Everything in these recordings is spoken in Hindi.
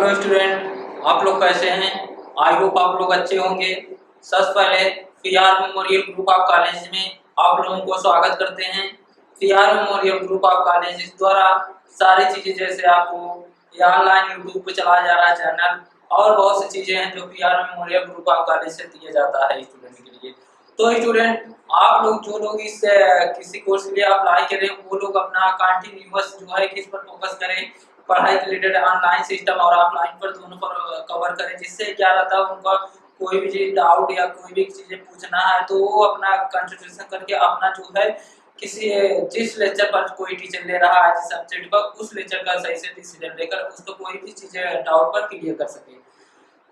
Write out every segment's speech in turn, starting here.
हेलो स्टूडेंट, आप लोग कैसे हैं? आई होप आप लोग अच्छे होंगे। सबसे पहले PR memorial group of college में आप लोगों को स्वागत करते हैं। PR memorial group of college द्वारा सारी चीजें जैसे आपको ये ऑनलाइन यूट्यूब पे चलाया जा रहा है चैनल, और बहुत सी चीजें हैं जो PR memorial group of college से दिया जाता है स्टूडेंट के लिए। तो स्टूडेंट, आप लोग जो लोग इस किसी कोर्स के लिए अप्लाई करें वो लोग अपना कंटिन्यूअस जो है किस पर फोकस करें, पढ़ाई के रिलेटेड ऑनलाइन सिस्टम और ऑफलाइन पर दोनों पर कवर करें, जिससे क्या रहता है उनका कोई भी चीज डाउट या कोई भी चीजें पूछना है तो वो अपना कंसंट्रेशन करके अपना जो है किसी जिस लेक्चर पर कोई टीचर ले रहा है जिस सब्जेक्ट पर उस लेक्चर का सही से डिसीजन लेकर उसको कोई भी चीजें डाउट पर क्लियर कर सके।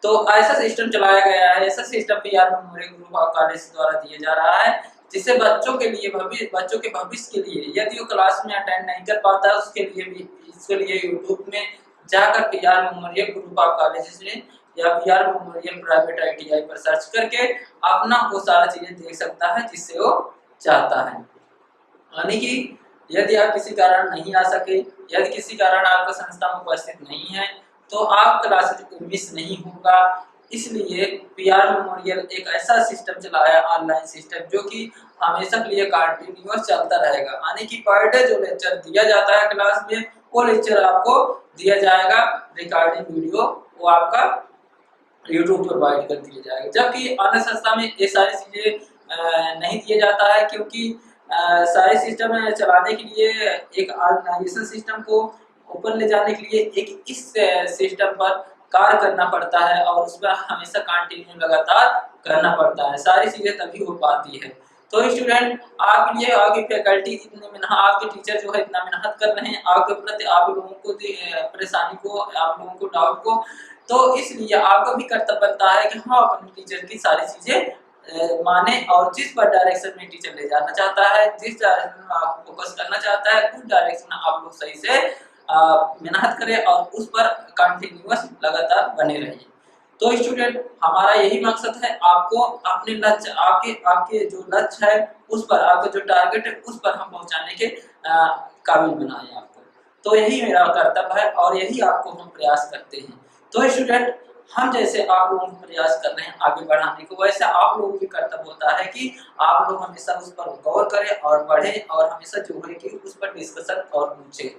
तो ऐसा सिस्टम चलाया गया है, ऐसा system PR memorial group of college द्वारा दिया जा रहा है, जिससे बच्चों के लिए बच्चों के भविष्य के लिए यदि वो क्लास में अटेंड नहीं कर पाता है उसके लिए भी इसके लिए यूट्यूब में जाकर PR memorial group of colleges में या पीआर मेमोरियल प्राइवेट आईटीआई पर सर्च करके अपना वो सारा चीजें देख सकता है जिससे वो चाहता है। यानी कि यदि आप किसी कारण नहीं आ सके, यदि किसी कारण आपका संस्था में उपस्थित नहीं है तो आप क्लासेज को मिस नहीं होगा। इसलिए पीआर मेमोरियल एक ऐसा सिस्टम चलाया ऑनलाइन सिस्टम जो कि हमेशा के लिए कंटिन्यूअस चलता रहेगा। यानी कि पर डे जो लेक्चर दिया जाता है क्लास में वो लेक्चर आपको दिया जाएगा, रिकॉर्डिंग वीडियो वो आपका यूट्यूब पर प्रोवाइड कर दिया जाएगा। जबकि अन्य संस्था में ये सारी चीजें नहीं दिया जाता है, क्योंकि सारे सिस्टम चलाने के लिए एक ऑर्गेनाइजेशन सिस्टम को ऊपर ले जाने के लिए एक इस सिस्टम पर कार्य करना पड़ता है और उस पर हमेशा कंटिन्यू लगातार करना पड़ता है, सारी चीजें तभी हो पाती है। तो स्टूडेंट, आपके लिए आपकी फैकल्टी इतने मेहनत, आपके टीचर जो है इतना मेहनत कर रहे हैं आपके प्रति, आप लोगों को परेशानी को, आप लोगों को डाउट को, तो इसलिए आपका भी कर्तव्य बनता है कि हाँ अपने टीचर की सारी चीजें माने और जिस पर डायरेक्शन में टीचर ले जाना चाहता है, जिस डायरेक्शन में आप फोकस करना चाहता है उस डायरेक्शन में आप लोग सही से मेहनत करें और उस पर कंटिन्यूअस लगातार बने रहिए। तो स्टूडेंट, हमारा यही मकसद है आपको अपने लक्ष्य, आपके आपके जो लक्ष्य है उस पर, आपका जो टारगेट है उस पर हम पहुंचाने के काबिल बनाए आपको। तो यही मेरा कर्तव्य है और यही आपको हम प्रयास करते हैं। तो स्टूडेंट, हम जैसे आप लोगों को प्रयास कर रहे हैं आगे बढ़ाने को, वैसे आप लोगों की कर्तव्य होता है कि आप लोग हमेशा उस पर गौर करें और पढ़ें और हमेशा जो है कि उस पर डिस्कशन और पूछें,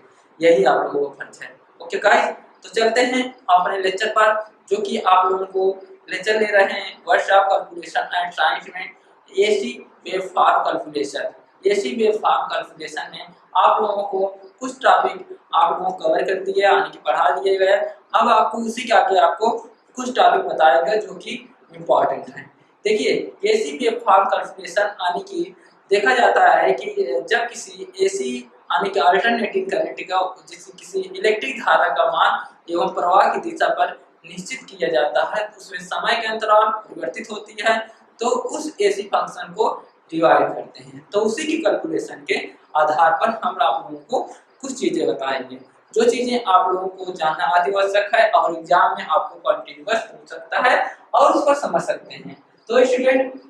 यही आप लोगों का फर्ज है। ओके गाइस, तो चलते हैं अपने लेक्चर पर, जो कि आप लोगों को लेक्चर ले रहे हैं words of calculation and science में AC wave form calculation. AC wave form calculation में आप लोगों को कुछ टॉपिक आप लोगों को कवर कर दिए यानी कि पढ़ा दिए गए। अब आपको उसी के आगे आपको कुछ टॉपिक बताए गए जो कि इम्पोर्टेंट है। देखिए, एसी वेव फॉर्म कैलकुलेशन यानी कि देखा जाता है कि जब किसी एसी यानी कि अल्टरनेटिंग करंट का किसी इलेक्ट्रिक धारा का मान एवं प्रवाह की दिशा पर निश्चित किया जाता है, उसमें समय के अंतराल परिवर्तित होती है, तो उस एसी फंक्शन को डिवाइड करते हैं। तो उसी की कैलकुलेशन के आधार पर हम आप लोगों को कुछ चीजें बताएंगे, जो चीजें आप लोगों को जानना आवश्यक है और एग्जाम में आपको कंटिन्यूअस पूछ सकता है और उस पर समझ सकते हैं। तो स्टूडेंट,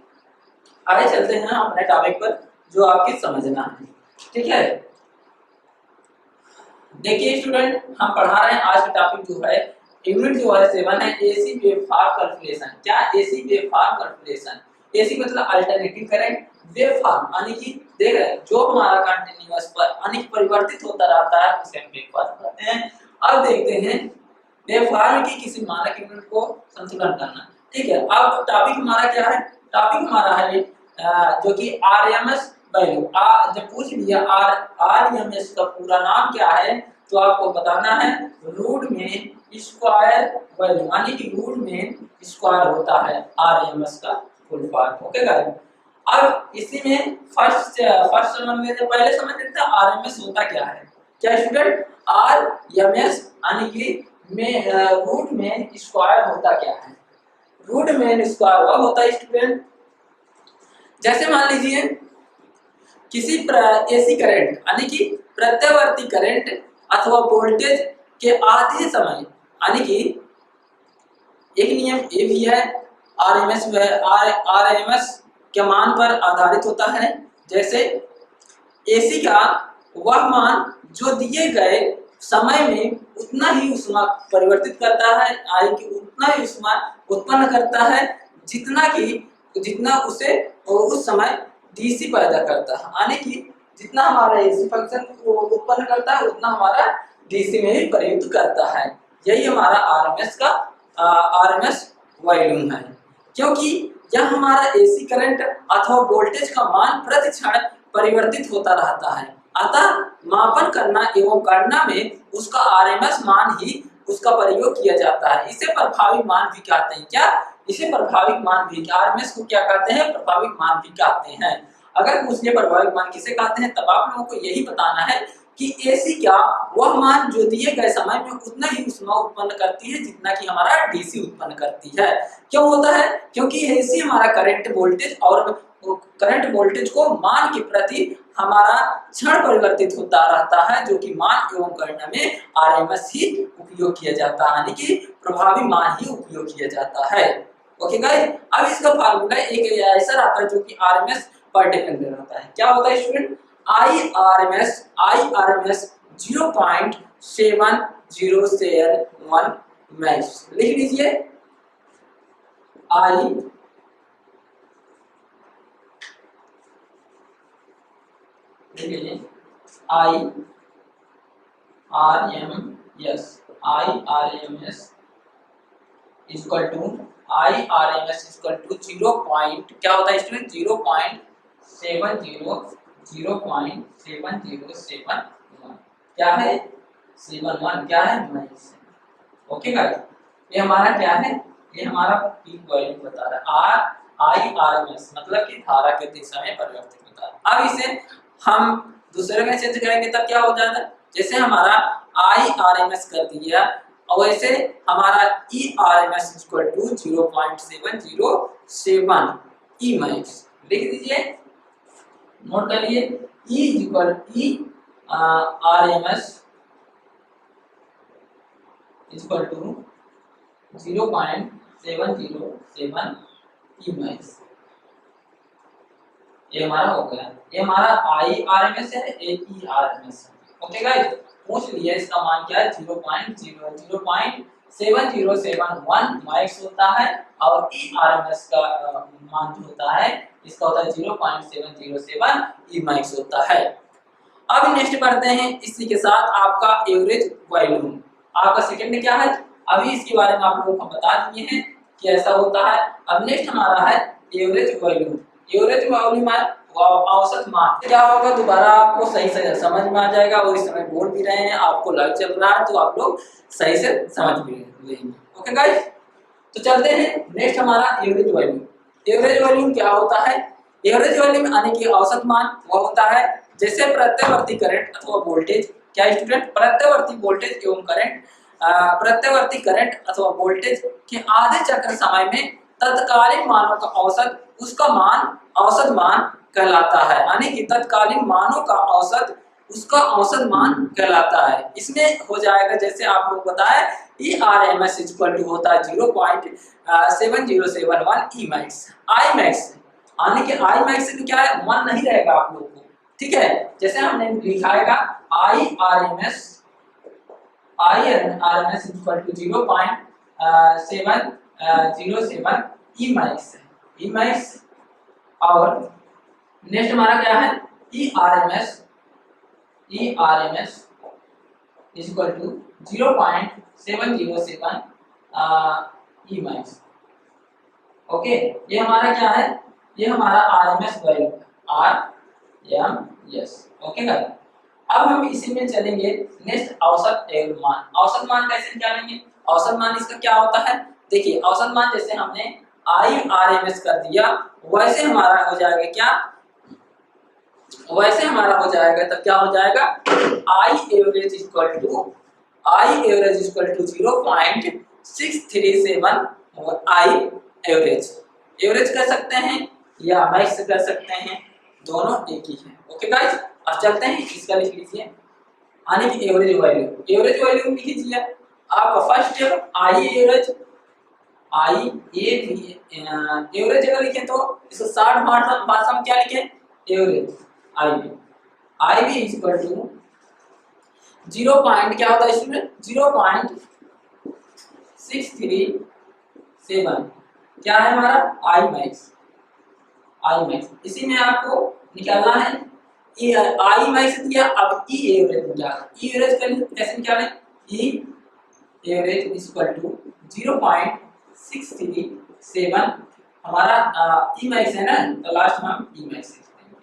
आगे चलते हैं अपने टॉपिक पर जो आपकी समझना है। ठीक है, देखिए स्टूडेंट, हम पढ़ा रहे हैं आज का टॉपिक जो है यूनिट जो है 7 है एसी वेव फॉर्म कैलकुलेशन। क्या AC wave form calculation? AC मतलब अल्टरनेटिंग करंट, वेव फॉर्म यानी कि देख रहे हैं जो हमारा कंटीन्यूअस पर यानी परिवर्तित होता रहता है उसे हम वेव फॉर्म कहते हैं। अब देखते हैं वेव फॉर्म की किसी मानक यूनिट को संतुलन करना। ठीक है, अब टॉपिक हमारा क्या है? टॉपिक हमारा है जो कि आरएमएस वैल्यू। जब पूछ लिया आरएमएस का पूरा नाम क्या है तो आपको बताना है रूट में स्क्वायर वैल्यू, यानी कि रूट में स्क्वायर होता है आरएमएस का फुल फॉर्म। ओके गाइस, अब इसी में फर्स्ट समझ लेते, पहले समझ लेते हैं आरएमएस होता क्या है। क्या स्टूडेंट? आरएमएस यानी कि में रूट में स्क्वायर होता क्या है? रूट में स्क्वायर वह होता है स्टूडेंट, जैसे मान लीजिए किसी एसी करंट यानी कि प्रत्यावर्ती करंट अथवा वोल्टेज के आधे समय, यानी कि एक नियम ये भी है आरएमएस के मान पर आधारित होता है। जैसे एसी का वह मान जो दिए गए समय में उतना ही ऊष्मा परिवर्तित करता है, आई की उतना ही ऊष्मा उत्पन्न करता है जितना उसे उस समय डीसी पैदा करता है, यानी कि जितना हमारा एसी फंक्शन उत्पन्न करता है उतना हमारा डीसी में ही प्रयुक्त करता है। यही हमारा आरएमएस वॉल्यूम है, क्योंकि यह हमारा एसी करंट अथवा वोल्टेज का मान प्रति क्षण परिवर्तित होता रहता है। अतः मापन करना एवं गणना में उसका आरएमएस मान ही उसका प्रयोग किया जाता है। इसे प्रभावी मान भी कहते हैं। क्या? इसे प्रभाविक मान भी, आरएमएस को क्या कहते हैं? प्रभाविक मान भी कहते हैं। अगर पूछ लिया प्रभाविक मान किसे कहते हैं, तब आप लोगों को यही बताना है कि एसी क्या वह मान जो दिए गए समय में उतना ही ऊष्मा उत्पन्न करती है जितना कि हमारा डीसी उत्पन्न करती है। क्यों होता है? क्योंकि एसी हमारा करंट वोल्टेज और करंट वोल्टेज को मान के प्रति हमारा क्षण परिवर्तित होता रहता है, जो कि मान एवं गणना में आरएमएस ही उपयोग किया जाता है, यानी कि प्रभावी मान ही उपयोग किया जाता है। ओके गाइस, अब इसका फार्मूला एक ऐसा रहता है जो कि आरएमएस पर डिपेंड रहता है। क्या होता है स्टूडेंट? IRMS 0.7071 max. लिख लीजिए आईआरएमएस इक्वल टू 0 पॉइंट, क्या होता है स्टूडेंट? 0.7071 क्या है? 71 क्या है? मैक्स। ओके गाइस, ये हमारा क्या है? ये हमारा पीक वैल्यू बता रहा है। आईआरएमएस मतलब कि धारा के दिशा में परिवर्तित होता है। अब इसे हम दूसरे में चेंज करेंगे तब क्या हो जाता है? जैसे हमारा आईआरएमएस कर दिया और वैसे हमारा E RMS equal to 0.707 E max. लिख दीजिए, नोट कर लिए, RMS equal to 0.707 E max. ये हमारा हो गया। ये हमारा आईआरएमएस है, एक ईआरएमएस है। ओके गाइस, पूछ लिया इसका मान क्या है? 0.707 मैक्स होता है और ईआरएमएस का मान जो होता है इसका होता है 0.707 ई मैक्स होता है। अब नेक्स्ट पढ़ते हैं इसी के साथ आपका एवरेज वॉल्यूम। आपका सेकंड क्या है? अभी इसके बारे में आप लोगों को बता दिए हैं कि ऐसा होता है। अब नेक्स्ट हमारा है एवरेज वॉल्यूम। एवरेज वॉल्यूम है औसत मान। क्या होगा? दोबारा आपको सही से समझ में आ जाएगा और इस समय बोल भी रहे हैं, आपको लाइव चल रहा है तो आप लोग सही से समझ भी लेंगे। ओके गाइस, तो चलते हैं नेक्स्ट हमारा एवरेज वॉल्यूम। एवरेज वॉल्यूम क्या होता है? एवरेज वॉल्यूम यानी कि औसत मान वो होता है जैसे प्रत्यवर्ती करंट अथवा वोल्टेज। क्या स्टूडेंट? प्रत्यवर्ती वोल्टेज एवं करंट, प्रत्यवर्ती करंट अथवा वोल्टेज के आधे चक्र समय में तत्कालीन मानों का औसत, उसका मान औसत मान कहलाता है। यानी कि तत्कालीन मानों का औसत उसका औसत मान कहलाता है। इसमें हो जाएगा जैसे आप लोग बताए ईआरएमएस इक्वल टू होता है 0.7071 ई मैक्स। आई मैक्स यानी कि आई मैक्स में क्या है? 1 नहीं रहेगा आप लोग को, ठीक है? जैसे हमने लिखाएगा IRMS equal to 0.707 E max और नेक्स्ट हमारा क्या है? ERMS equal to 0.707 E max. Okay, ये हमारा क्या है? ये हमारा RMS value RMS. Okay guys, अब हम इसी में चलेंगे नेक्स्ट औसत मान। औसत मान कैसे निकालेंगे? औसत मान इसका क्या होता है? देखिए, औसत मान जैसे हमने आईआरएमएस कर दिया वैसे हमारा हो जाएगा क्या? वैसे हमारा हो जाएगा तब क्या हो जाएगा? I average equal to 0.637 I average कर सकते हैं या मैक्स कर सकते हैं, दोनों एक ही है। ओके गाइस, अब चलते हैं इसका लिख लीजिए यानी कि एवरेज वैल्यू लिख लीजिए। आपका फर्स्ट स्टेप आई एवरेज अगर लिखें तो इसको 60 भाषा में क्या लिखें? Average I be equal to 0 point क्या होता है स्टूडेंट, 0.637 क्या है हमारा आई मैक्स। इसी में आपको निकालना है आई मैक्स दिया, अब ई एवरेज निकालना। ई एवरेज कैसे निकालें, ई एवरेज इक्वल टू 0.637 हमारा ई मैक्स है ना, तो लास्ट में हम ई मैक्स लिखेंगे।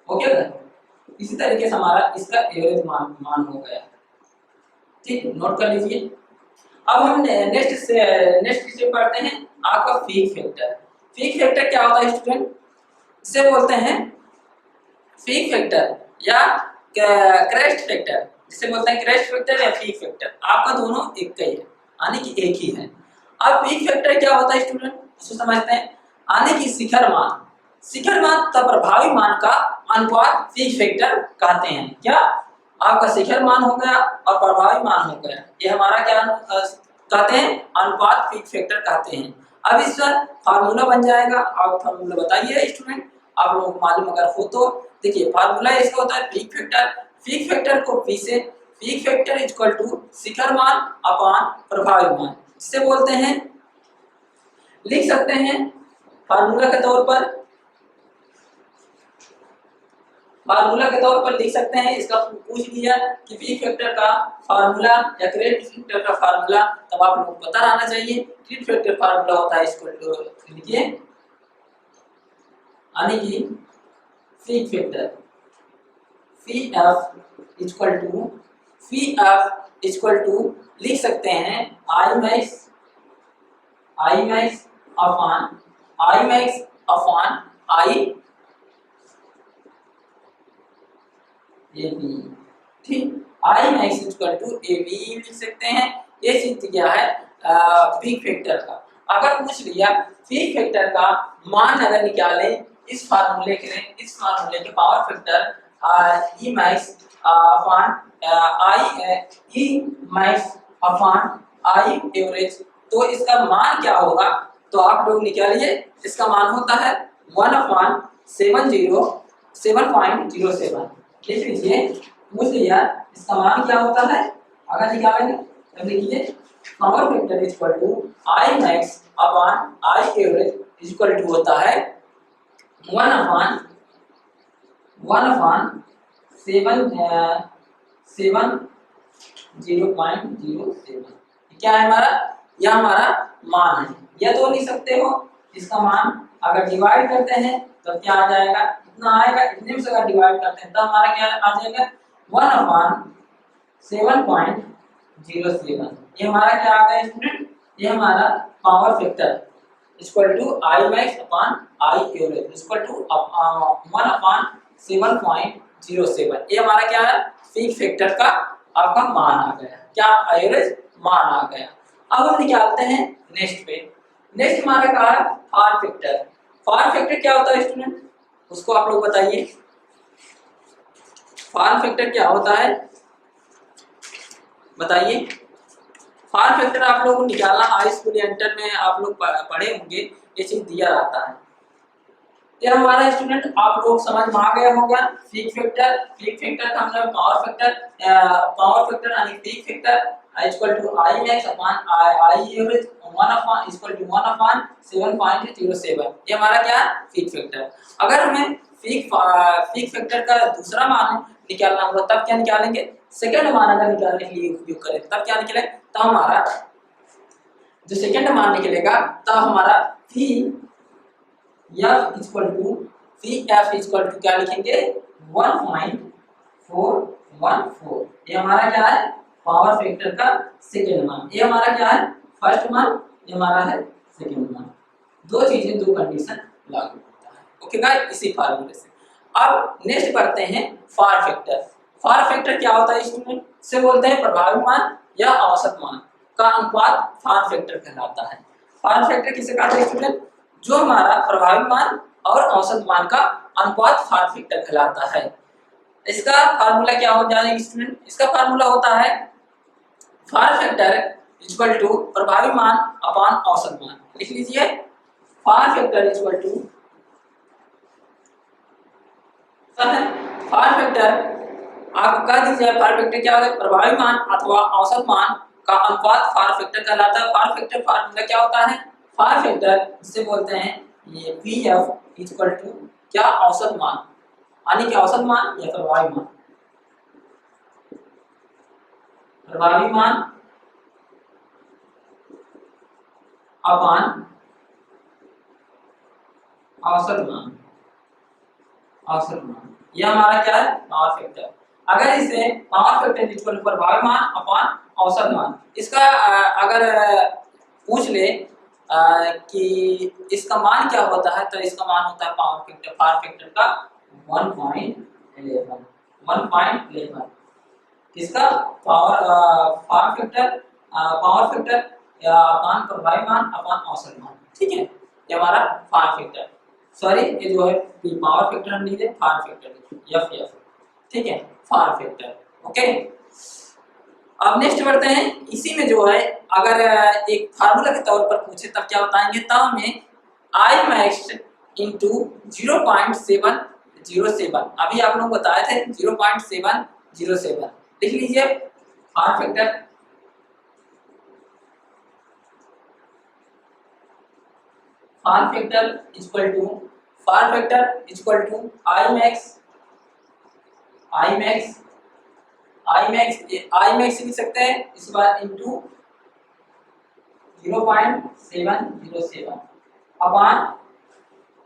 ओके ना, इसी तरीके से हमारा इसका एवरेज मान हो गया। ठीक, नोट कर लीजिए। अब हम नेक्स्ट स्टेप पढ़ते हैं आपका पीक फैक्टर। पीक फैक्टर क्या होता है स्टूडेंट, इसे बोलते हैं पीक फैक्टर या क्रेस्ट फैक्टर। जिसे बोलते हैं क्रेस्ट फैक्टर या पीक फैक्टर, आपका दोनों एक का ही है, यानी कि एक ही है। अब पीक फैक्टर क्या होता है स्टूडेंट, उसको समझते हैं। यानी कि शिखर मान तथा प्रभावी मान का अनुपात पीक फैक्टर कहते हैं। क्या, आपका शिखर मान हो गया और प्रभावी मान हो गया, ये हमारा क्या कहते हैं, अनुपात पीक फैक्टर कहते हैं। अब इसका फार्मूला बन जाएगा, आप फार्मूला बताइए स्टूडेंट, आप लोगों को मालूम अगर हो तो। देखिए फार्मूला इसका होता है पीक फैक्टर को पी से, पीक फैक्टर इक्वल टू शिखर मान अपान प्रभावी मान, जिसे बोलते हैं, लिख सकते हैं फार्मूला के तौर पर लिख सकते हैं। इसका पूछ दिया कि पीक फैक्टर का फार्मूला या क्रेस्ट फैक्टर का फार्मूला, तब आप लोग पता रहना चाहिए। क्रेस्ट फैक्टर फार्मूला होता है इसको लिखिए, यानी कि peak factor phi F equal to लिख सकते हैं आई max upon I A B. ठीक, I max equal to A B लिख सकते हैं। ये चीज क्या है पीक फैक्टर का। अगर पूछ लिया पीक फैक्टर का मान अगर निकालें इस फार्मूले के power factor E max upon I average, तो इसका मान क्या होगा, तो आप लोग निकालिए। इसका मान होता है 1/707.07 लिख लीजिए। पूछ लिया इसका मान क्या होता है, अगर निकालेंगे तब लिखिए power factor equal to I max upon I average equal to होता है 1/707 क्या है हमारा, यह हमारा मान है। या तो लिख सकते हो इसका मान अगर डिवाइड करते हैं तो क्या आ जाएगा, इतना आएगा, इतने में से अगर डिवाइड करते हैं तो हमारा क्या आ जाएगा 1/7.07। ये हमारा क्या आ गया स्टूडेंट, ये हमारा power factor equal to I max upon I average equal to 1/7.07। ये हमारा क्या है, पीक फैक्टर का आपका मान आ गया, क्या एवरेज मान आ गया। अब हम निकालते हैं नेक्स्ट पे। नेक्स्ट हमारा क्या है फार फैक्टर। फार फैक्टर क्या होता है स्टूडेंट, उसको आप लोग बताइए। फार फैक्टर क्या होता है बताइए। फार फैक्टर आप लोगों को निकालना हाई स्कूल या इंटर में आप लोग पढ़े होंगे, ये चीज दिया रहता है। ये हमारा स्टूडेंट आप लोग समझ में आ गया होगा। पीक फैक्टर का मतलब पावर फैक्टर यानी peak factor equal to I max upon I average 1/7.07। ये हमारा क्या है पीक फैक्टर। अगर हमें पीक फैक्टर का दूसरा मान निकालना होगा तब क्या निकालेंगे, सेकंड मान अगर निकालने के लिए उपयोग करें तब क्या निकले, तो हमारा जो सेकंड मान निकलेगा तब हमारा पी एफ इक्वल टू क्या लिखेंगे 1.414। ये हमारा क्या है पावर फैक्टर का सेकंड मान। ये हमारा क्या है फर्स्ट मान, ये हमारा है सेकंड मान। दो चीजें, दो कंडीशन लागू होता है। ओके गाइस, इसी फार्मूले से अब नेक्स्ट पढ़ते हैं फार फैक्टर। फार फैक्टर क्या होता है स्टूडेंट, से बोलते हैं प्रभावी मान या औसत मान का अनुपात फार फैक्टर कहलाता है। फार फैक्टर किसे कहते हैं स्टूडेंट, जो हमारा प्रभावी मान और औसत मान का अनुपात फार फैक्टर कहलाता है। इसका फार्मूला क्या हो जाएगा स्टूडेंट, इसका फार्मूला होता है फार फैक्टर इक्वल टू प्रभावी मान अपान औसत मान। लिख लीजिए form factor equal to form factor आप कह दीजिए फार फैक्टर क्या होता है, प्रभावी मान अथवा औसत मान का अनुपात फार फैक्टर कहलाता है। फार फैक्टर फार्मूला क्या होता है, फार फैक्टर जिसे बोलते हैं ये पीएफ इक्वल टू क्या, औसत मान, यानी कि औसत मान या प्रभावी मान, प्रभावी मान अपान औसत मान, औसत मान, यह हमारा क्या है पावर फैक्टर। अगर इसे पावर फैक्टर इक्वल टू प्रभावी मान अपान औसत मान, इसका अगर पूछ ले कि इसका मान क्या होता है, तो इसका मान होता है पावर फैक्टर, पावर फैक्टर का 1.11, 1.11 किसका power power factor, power factor या अपान प्रभावी मान अपान औसत मान, ठीक है, ये हमारा पावर फैक्टर, सॉरी ये जो है पावर फैक्टर हम लिखे पावर फैक्टर एफ एफ, ठीक है, पावर फैक्टर, ओके। अब नेक्स्ट बढ़ते हैं, इसी में जो है अगर एक फार्मूला के तौर पर पूछे तब क्या बताएंगे, तब हमें आई मैक्स इंटू 0.707, अभी आप लोग बताए थे 0.707, लिख लीजिए power factor, power factor equal to, power factor equal to I max, I max, I max लिख सकते हैं इस बार इंटू 0.707 अपान,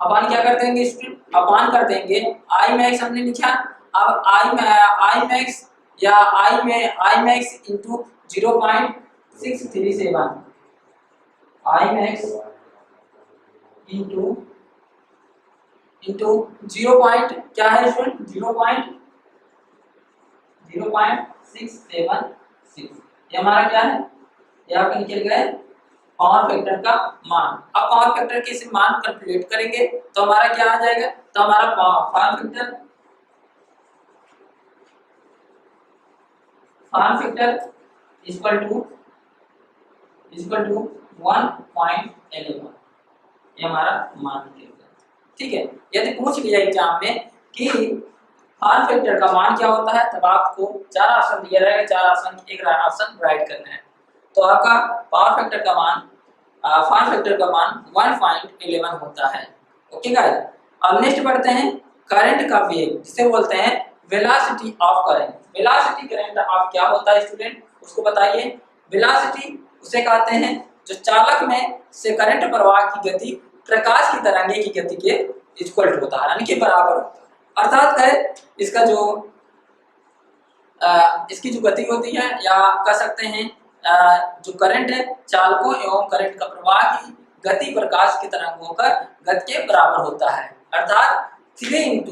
अपान क्या कर देंगे स्टूडेंट, अपान कर देंगे आई मैक्स हमने लिखा, अब आई मैक्स या I max into 0.637, I max into 0 point क्या है स्टूडेंट, 0.0676, ये हमारा क्या है, ये आपका निकल गया है पावर फैक्टर का मान। अब पावर फैक्टर के इसे मान कैलकुलेट करेंगे तो हमारा क्या आ जाएगा, तो हमारा पावर फैक्टर इक्वल टू 1.11, ये हमारा मान निकलेगा, ठीक है। यदि पूछ लिया एग्जाम में कि पावर फैक्टर का मान क्या होता है, तब आपको 4 ऑप्शन दिया रहेगा, 4 ऑप्शन एक ऑप्शन राइट करना है, तो आपका पावर फैक्टर का मान, पावर फैक्टर का मान 1.11 होता है, ओके गाइस। अब नेक्स्ट बढ़ते हैं, करंट का वेग जिसे बोलते हैं velocity of current, velocity current of क्या होता है स्टूडेंट, उसको बताइए। वेलोसिटी उसे कहते हैं जो चालक में से करंट प्रवाह की गति प्रकाश की तरंगे की गति के इक्वल होता है, यानी कि बराबर होता है, अर्थात है इसका जो इसकी जो गति होती है, या कह सकते हैं जो करंट है चालकों एवं करंट का प्रवाह की गति प्रकाश की तरंगों का गति के बराबर होता है, अर्थात 3 ×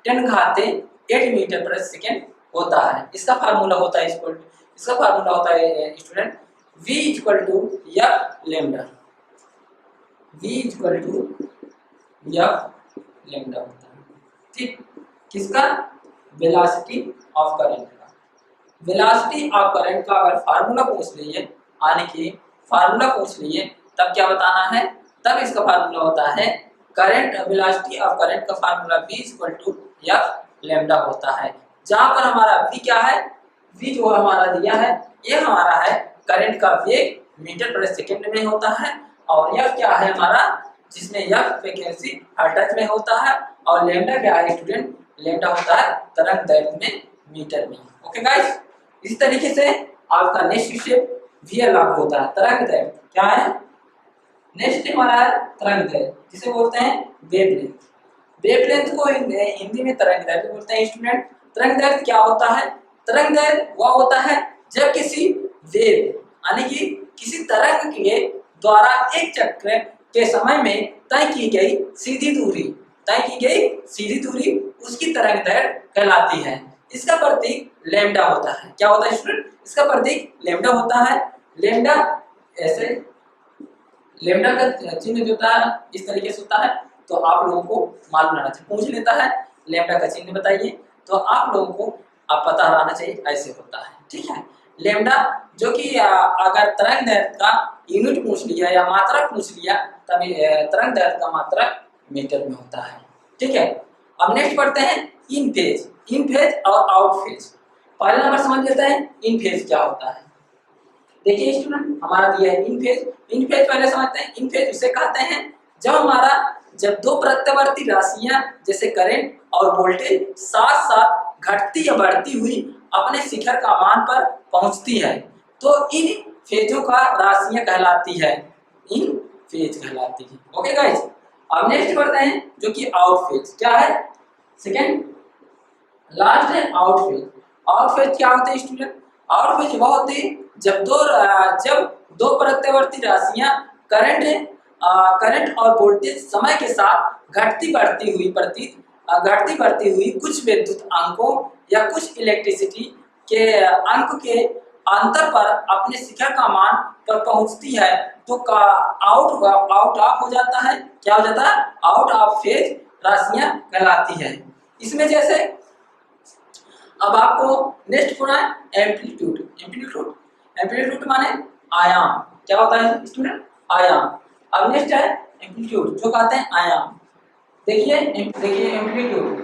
10⁸ मीटर प्रति सेकेंड होता है। इसका फार्मूला होता है इसका फार्मूला होता है student v equal to F lambda, v equal to F lambda होता है, ठीक, किसका, वेलोसिटी ऑफ करंट का। वेलोसिटी ऑफ करंट का अगर फार्मूला पूछ लीजिए, यानी कि फार्मूला पूछ लीजिए, तब क्या बताना है, तब इसका फार्मूला होता है करंट, वेलोसिटी ऑफ करंट का formula v equal to F lambda होता है, जहां पर हमारा v क्या है, v जो हमारा दिया है ये हमारा है करंट का वेग मीटर प्रति सेकंड में होता है, और यह क्या है हमारा, जिसमें यह फ्रीक्वेंसी हर्ट्ज में होता है, और लैम्डा क्या है स्टूडेंट, लैम्डा होता है तरंग दैर्घ्य में मीटर में, ओके गाइस। इसी तरीके से आपका नेक्स्ट स्टेप वीएल लागू होता है, तरंग दैर्घ्य क्या है, नेक्स्ट हमारा है तरंग दैर्घ्य जिसे बोलते हैं वेवलेंथ, वेवलेंथ को हिंदी में तरंग दैर्घ्य बोलते हैं स्टूडेंट। तरंग दैर्घ्य क्या होता है, तरंग दैर्घ्य वह होता है जब किसी वेव यानी कि किसी तरंग के द्वारा एक चक्र के समय में तय की गई सीधी दूरी उसकी तरंग दैर्घ्य कहलाती है। इसका प्रतीक लैम्डा होता है, क्या होता है स्टूडेंट, इसका प्रतीक लैम्डा होता है। लैम्डा ऐसे, लैम्डा का चिन्ह जो होता है इस तरीके से होता है, तो आप लोगों को मालूम रहना चाहिए, पूछ लेता है लैम्डा का चिन्ह बताइए, तो आप लोगों को आप पता रहना चाहिए ऐसे होता है, ठीक है। लैम्डा जो कि अगर तरंग दैर्घ्य का यूनिट पूछ लिया या मात्रक पूछ लिया, तब तरंग दैर्घ्य का मात्रक मीटर में होता है, ठीक है। अब नेक्स्ट पढ़ते हैं इन फेज और आउट फेज। पहला नंबर समझ लेते हैं इन फेज क्या होता है। देखिए स्टूडेंट, हमारा दिया है इन फेज। इन फेज पहले समझते हैं। इन फेज उसे कहते हैं जब दो प्रत्यावर्ती राशियां जैसे करंट और वोल्टेज साथ साथ घटती या बढ़ती हुई अपने शिखर का मान पर पहुंचती है, तो इन फेजों का राशियां कहलाती है, इन फेज कहलाती है। ओके गाइस, अब नेक्स्ट बढ़ते हैं जो कि आउट फेज। क्या है? सेकंड लास्ट है आउट फेज। आउट फेज क्या होते हैं स्टूडेंट? आउट फेज वह होते हैं जब दो प्रत्यावर्ती राशियां करंट और वोल्टेज समय के साथ घटती बढ़ती हुई कुछ विद्युत अंकों या कुछ इलेक्ट्रिसिटी के अंक के अंतर पर अपने शिखर का मान पर पहुंचती है, तो का आउट ऑफ हो जाता है। क्या हो जाता है? आउट ऑफ फेज राशियां कहलाती है। इसमें जैसे अब आपको नेक्स्ट पढ़ना है एम्पलीट्यूड। एम्पलीट्यूड माने आयाम। क्या होता है स्टूडेंट? आयाम। अब नेक्स्ट है एम्पलीट्यूड, जो कहते हैं आयाम। देखिए एम्पलीट्यूड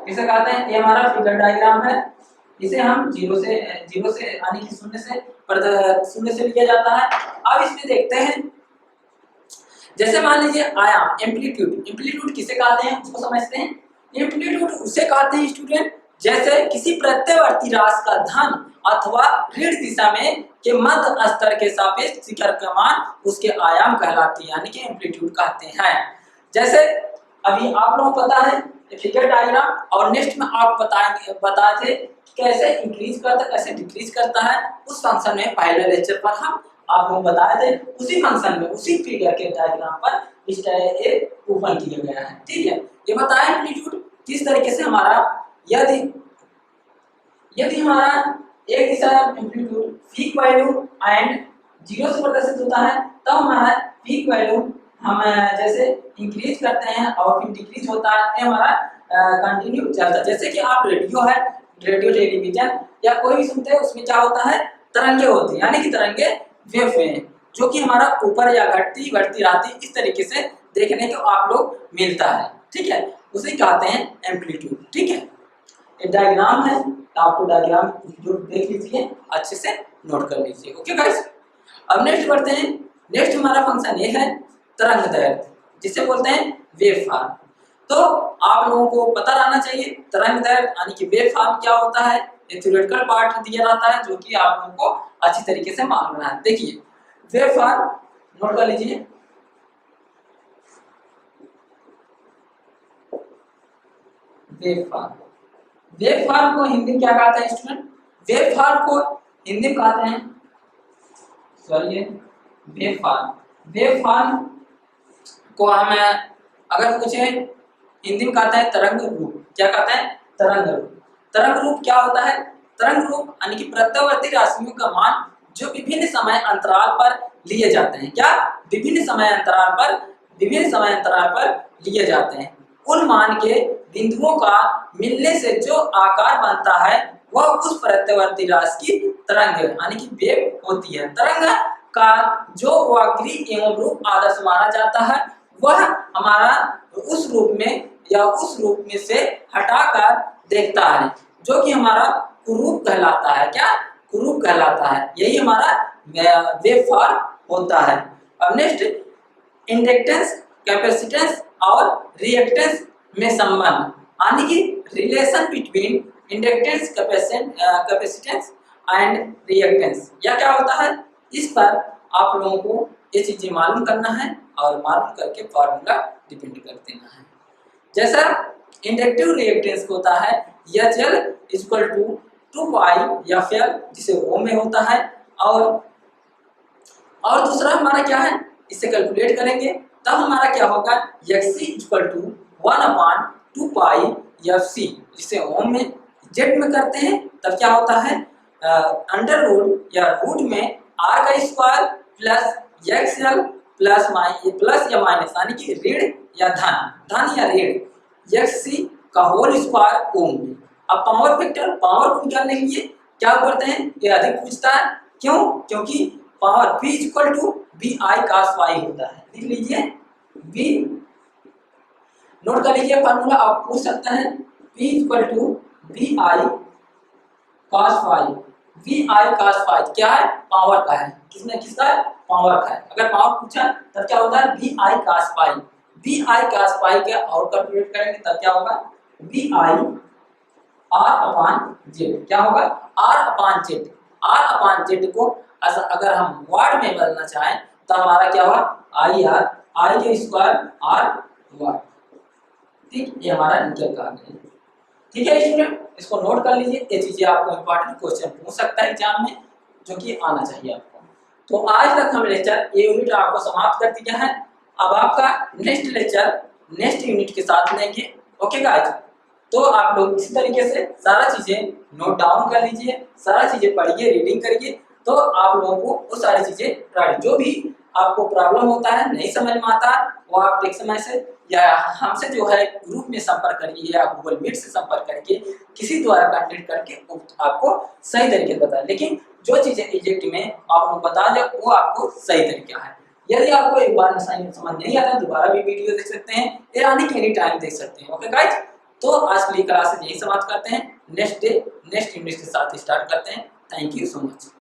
किसे कहते हैं? ये हमारा फिगर डायग्राम है। इसे हम जीरो से यानी कि शून्य से लिया जाता है। अब इसमें देखते हैं, जैसे मान लीजिए आयाम एम्पलीट्यूड किसे कहते हैं उसको समझते हैं। एम्पलीट्यूड उसे कहते हैं स्टूडेंट जैसे किसी प्रत्यावर्ती राशि का धन अथवा ऋण दिशा में के मध्य स्तर के सापेक्ष शिखर का मान उसके आयाम कहलाती है, यानी कि एम्पलीट्यूड कहते हैं। जैसे अभी आप लोगों को पता है फिगर डायग्राम, और नेक्स्ट में आप बताए थे कैसे इंक्रीज करता है कैसे डिक्रीज करता है। उस फंक्शन में पहले लेक्चर पर हम आप लोग बताए थे, उसी फंक्शन में उसी फिगर के डायग्राम पर इस तरह एक ओपन किया गया है। ठीक है, ये बताया एम्पलीट्यूड किस तरीके से हमारा यदि हमारा एक दिशा एम्पलीट्यूड पीक वैल्यू एंड 0 से प्रदर्शित होता है, तब हमारा पीक वैल्यू हम जैसे इंक्रीज करते हैं और फिर डिक्रीज होता है, हमारा कंटिन्यू चलता है। जैसे कि आप रेडियो टेलीविजन या कोई भी सुनते हैं, उसमें क्या होता है? तरंगे होती है, यानी कि तरंगे वेव हैं, जो कि हमारा ऊपर या घटती बढ़ती रहती, इस तरीके से देखने को आप लोग मिलता है। ठीक है, उसे कहते हैं एम्पलीट्यूड। ठीक है, ये डायग्राम है, आपको डायग्राम जो देख लीजिए अच्छे से नोट कर लीजिए। ओके गाइस, अब नेक्स्ट बढ़ते हैं। नेक्स्ट हमारा फंक्शन ये है तरंग दैर्ध्य, जिसे बोलते हैं वेव फॉर्म। तो आप लोगों को पता रहना चाहिए तरंग दैर्ध्य यानी कि वेव फॉर्म क्या होता है। ये थ्योरेटिकल पार्ट दिया रहता है जो कि आप लोगों को अच्छी तरीके से मालूम है। देखिए वेव फॉर्म नोट कर लीजिए। वेव फॉर्म को हिंदी में क्या कहते हैं स्टूडेंट? वेव फॉर्म को हिंदी में कहते हैं वेव फॉर्म को हम अगर पूछे हिंदी में कहते हैं तरंग रूप। क्या कहते हैं? तरंग रूप। तरंग रूप क्या होता है? तरंग रूप यानी कि प्रत्यावर्ती राशियों का मान जो विभिन्न समय अंतराल पर लिए जाते हैं। क्या? विभिन्न समय अंतराल पर लिए जाते हैं। उन मान के बिंदुओं का मिलने से जो आकार बनता है वह उस प्रत्यावर्ती राशि की तरंग यानी कि वेव होती है। तरंग का जो वक्री एवं रूप आदर्श माना जाता है वह हमारा उस रूप में से हटाकर देखता है, जो कि हमारा कुरूप कहलाता है। क्या? कुरूप कहलाता है। यही हमारा वेव फॉर्म होता है। अब नेक्स्ट इंडक्टेंस, कैपेसिटेंस और रिएक्टेंस में संबंध यानी कि relation between inductance, capacitance and reactance, यह क्या होता है? इस पर आप लोगों को ये चीजें मालूम करना है और मालूम करके फॉर्मूला डिपेंड कर देना है। जैसा इंडक्टिव रिएक्टेंस होता है HL इक्वल टू 2πFL, जिसे ओम में होता है, और दूसरा हमारा क्या है? इसे कैलकुलेट करेंगे तब हमारा क्या होगा? XC इक्वल टू 1/2πFC, जिसे ओम में जेड में करते हैं तब क्या होता है? अंडर रूट या रूट में R का स्क्वायर प्लस XL प्लस या माइनस यानी कि ऋण या धन या ऋण XC का होल स्क्वायर ओम में। अब पावर फैक्टर, पावर को निकालने के लिए क्या करते हैं? ये अधिक पूछता है। क्यों? क्योंकि power P equal to BI cos Y होता है। लिख लीजिए V, नोट कर लीजिए फार्मूला, आप पूछ सकते हैं P equal to BI cos phi, vi cos phi क्या है? पावर का है। किसने किसका है? पावर का है। अगर पावर पूछा तब क्या होता है? vi cos phi, vi cos phi के और कैलकुलेट करेंगे तब क्या होगा? vi r अपॉन z क्या होगा? r upon z, r upon z को अगर हम वाट में बदलना चाहें तो हमारा क्या होगा? i के स्क्वायर r वाट। ठीक, ये हमारा निकल का आ गया। ठीक है स्टूडेंट, इसको नोट कर लीजिए, ये चीजें आपको इंपॉर्टेंट क्वेश्चन पूछ सकता है एग्जाम में, जो कि आना चाहिए आपको। तो आज तक हम लेक्चर ये यूनिट आपको समाप्त कर दिया है। अब आपका नेक्स्ट लेक्चर नेक्स्ट यूनिट के साथ लेंगे। ओके गाइस, तो आप लोग इसी तरीके से सारा चीजें नोट डाउन कर लीजिए, सारा चीजें पढ़िए, रीडिंग करिए, तो आप लोगों को वो सारी चीजें जो भी आपको प्रॉब्लम होता है, नहीं समझ में आता, वो आप टेक्स्ट मैसेज या हमसे जो है ग्रुप में संपर्क करिए या गूगल मीट से संपर्क करके किसी द्वारा कांटेक्ट करके आपको सही तरीके से बताएं। लेकिन जो चीजें एग्जैक्ट में आप लोग बता दें वो आपको सही तरीका है। यदि आपको एक बार समझ नहीं आता दोबारा भी वीडियो देख सकते हैं, यानी कि एनी टाइम देख सकते हैं। ओके गाइस, तो आज के लिए क्लासेस यही समाप्त करते हैं। नेक्स्ट यूनिट के साथ स्टार्ट करते हैं। Thank you so much.